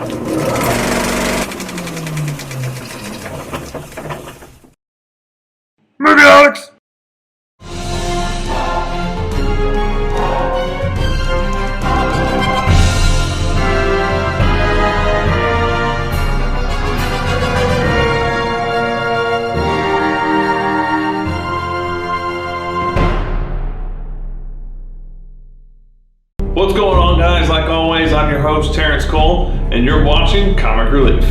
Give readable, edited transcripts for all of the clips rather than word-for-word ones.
Movie Holics! What's going on, guys? Like always, I'm your host, Terrence Cole, and you're watching Comic Relief.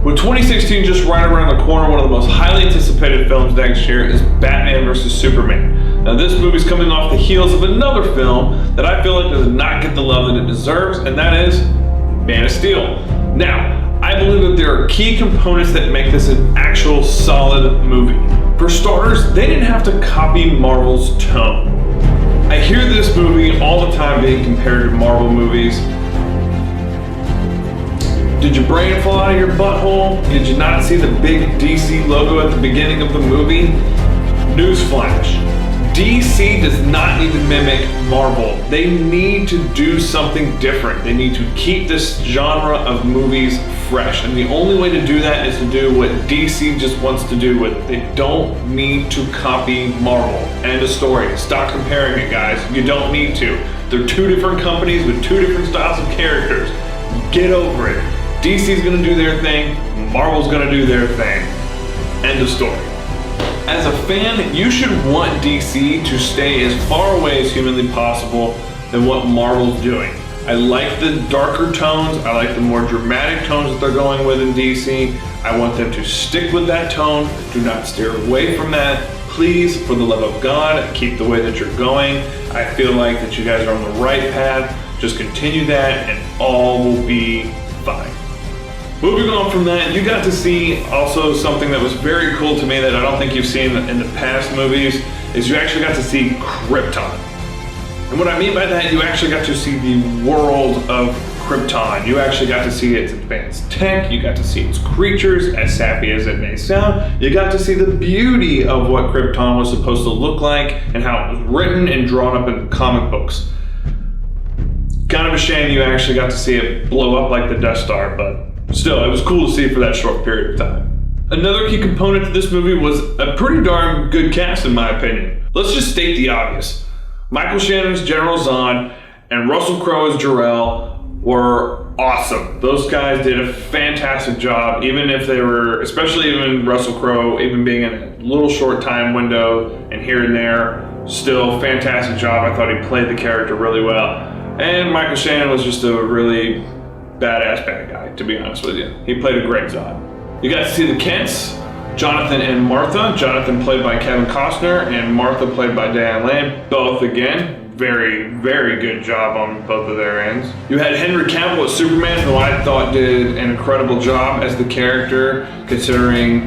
With 2016 just right around the corner, one of the most highly anticipated films next year is Batman vs. Superman. Now, this movie's coming off the heels of another film that I feel like does not get the love that it deserves, and that is Man of Steel. Now, I believe that there are key components that make this an actual solid movie. For starters, they didn't have to copy Marvel's tone. I hear this movie all the time being compared to Marvel movies. Did your brain fall out of your butthole? Did you not see the big DC logo at the beginning of the movie? Newsflash. DC does not need to mimic Marvel. They need to do something different. They need to keep this genre of movies fresh. And the only way to do that is to do what DC just wants to do with it. They don't need to copy Marvel. End of story. Stop comparing it, guys. You don't need to. They're two different companies with two different styles of characters. Get over it. DC's gonna do their thing, Marvel's gonna do their thing. End of story. As a fan, you should want DC to stay as far away as humanly possible than what Marvel's doing. I like the darker tones, I like the more dramatic tones that they're going with in DC. I want them to stick with that tone, do not steer away from that. Please, for the love of God, keep the way that you're going. I feel like that you guys are on the right path. Just continue that and all will be fine. Moving on from that, you got to see also something that was very cool to me that I don't think you've seen in the past movies, is you actually got to see Krypton. And what I mean by that, you actually got to see the world of Krypton. You actually got to see its advanced tech, you got to see its creatures, as sappy as it may sound. You got to see the beauty of what Krypton was supposed to look like and how it was written and drawn up in comic books. Kind of a shame you actually got to see it blow up like the Death Star, but still, it was cool to see for that short period of time. Another key component to this movie was a pretty darn good cast, in my opinion. Let's just state the obvious. Michael Shannon's General Zod and Russell Crowe as Jor-El were awesome. Those guys did a fantastic job, even if they were, especially even Russell Crowe, even being in a little short time window and here and there, still fantastic job. I thought he played the character really well. And Michael Shannon was just a really badass bad guy, to be honest with you. He played a great Zod. You got to see the Kents, Jonathan and Martha. Jonathan played by Kevin Costner and Martha played by Diane Lane. Both, again, very, very good job on both of their ends. You had Henry Cavill as Superman, who I thought did an incredible job as the character, considering,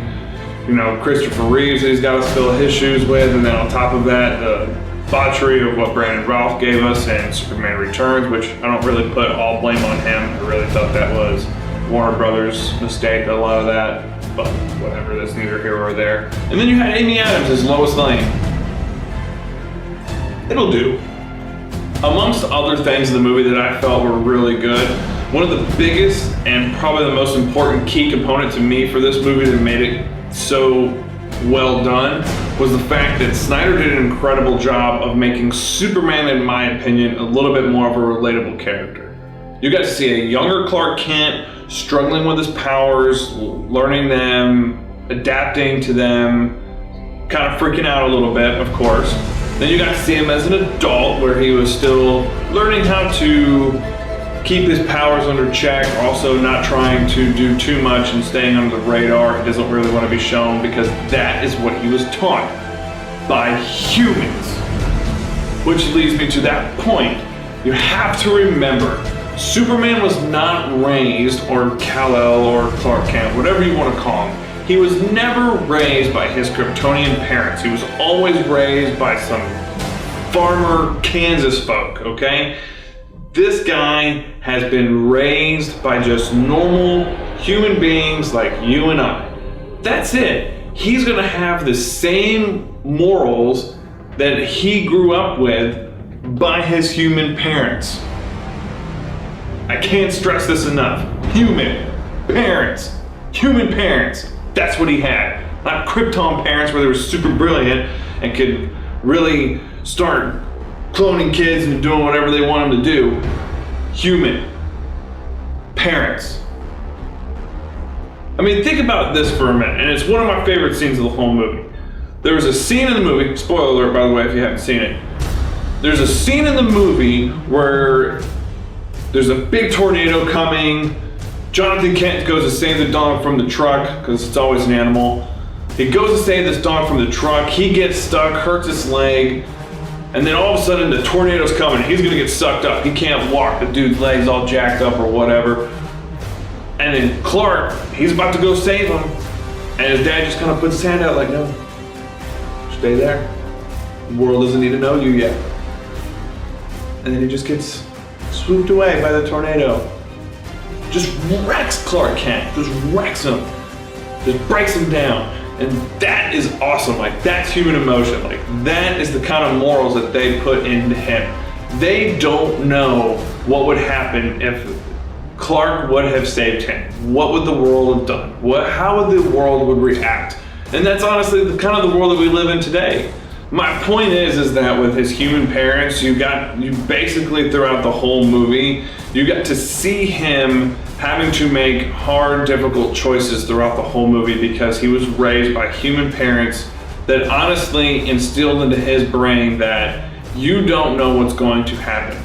you know, Christopher Reeves he's got to fill his shoes with, and then on top of that, the botchery of what Brandon Routh gave us in Superman Returns, which I don't really put all blame on him. I really thought that was Warner Brothers' mistake, a lot of that, but whatever, that's neither here or there. And then you had Amy Adams as Lois Lane. It'll do. Amongst other things in the movie that I felt were really good, one of the biggest and probably the most important key component to me for this movie that made it so well done was the fact that Snyder did an incredible job of making Superman, in my opinion, a little bit more of a relatable character. You got to see a younger Clark Kent struggling with his powers, learning them, adapting to them, kind of freaking out a little bit, of course. Then you got to see him as an adult where he was still learning how to keep his powers under check, also not trying to do too much and staying under the radar. He doesn't really want to be shown because that is what he was taught by humans. Which leads me to that point. You have to remember, Superman was not raised, or Kal-El or Clark Kent, whatever you want to call him. He was never raised by his Kryptonian parents. He was always raised by some farmer Kansas folk, okay? This guy has been raised by just normal human beings like you and I. That's it. He's gonna have the same morals that he grew up with by his human parents. I can't stress this enough. human parents. Human parents. That's what he had. Not Krypton parents where they were super brilliant and could really start cloning kids and doing whatever they want them to do. Human parents. I mean, think about this for a minute, and it's one of my favorite scenes of the whole movie. There was a scene in the movie, spoiler alert by the way if you haven't seen it. There's a scene in the movie where there's a big tornado coming. Jonathan Kent goes to save the dog from the truck, because it's always an animal. He goes to save this dog from the truck. He gets stuck, hurts his leg, and then all of a sudden the tornado's coming. He's gonna get sucked up. He can't walk. The dude's leg's all jacked up or whatever. And then Clark, he's about to go save him, and his dad just kind of puts his hand out like, no, stay there. The world doesn't need to know you yet. And then he just gets swooped away by the tornado. Just wrecks Clark Kent, just wrecks him, just breaks him down. And that is awesome, like that's human emotion. Like that is the kind of morals that they put into him. They don't know what would happen if Clark would have saved him. What would the world have done? How would the world would react? And that's honestly the kind of the world that we live in today. My point is that with his human parents, you basically throughout the whole movie, you got to see him having to make hard, difficult choices throughout the whole movie because he was raised by human parents that honestly instilled into his brain that you don't know what's going to happen.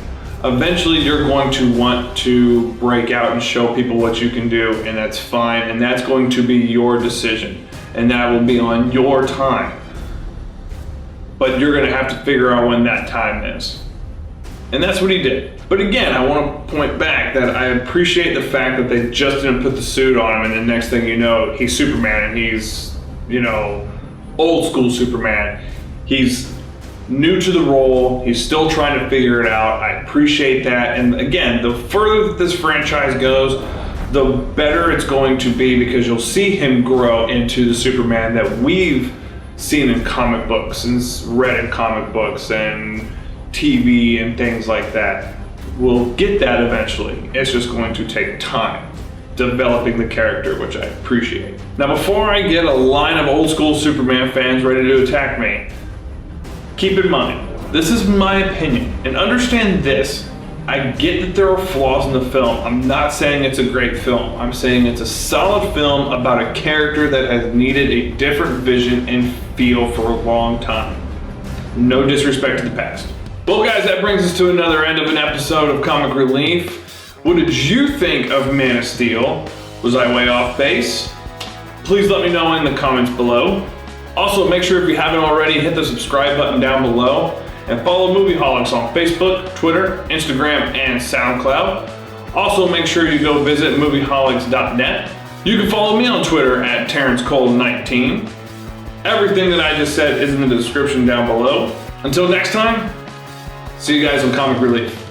Eventually you're going to want to break out and show people what you can do, and that's fine, and that's going to be your decision, and that will be on your time. But you're gonna have to figure out when that time is. And that's what he did. But again, I want to point back that I appreciate the fact that they just didn't put the suit on him and the next thing you know, he's Superman and he's, old school Superman. He's new to the role, he's still trying to figure it out. I appreciate that. And again, the further that this franchise goes, the better it's going to be because you'll see him grow into the Superman that we've seen in comic books and read in comic books and TV and things like that. We'll get that eventually. It's just going to take time developing the character, which I appreciate. Now, before I get a line of old school Superman fans ready to attack me, keep in mind, this is my opinion, and understand this. I get that there are flaws in the film. I'm not saying it's a great film. I'm saying it's a solid film about a character that has needed a different vision and feel for a long time. No disrespect to the past. Well guys, that brings us to another end of an episode of Comic Relief. What did you think of Man of Steel? Was I way off base? Please let me know in the comments below. Also, make sure if you haven't already, hit the subscribe button down below and follow Movie Holics on Facebook, Twitter, Instagram, and SoundCloud. Also, make sure you go visit movieholics.net. You can follow me on Twitter at TerrenceCole19. Everything that I just said is in the description down below. Until next time, see you guys on Comic Relief.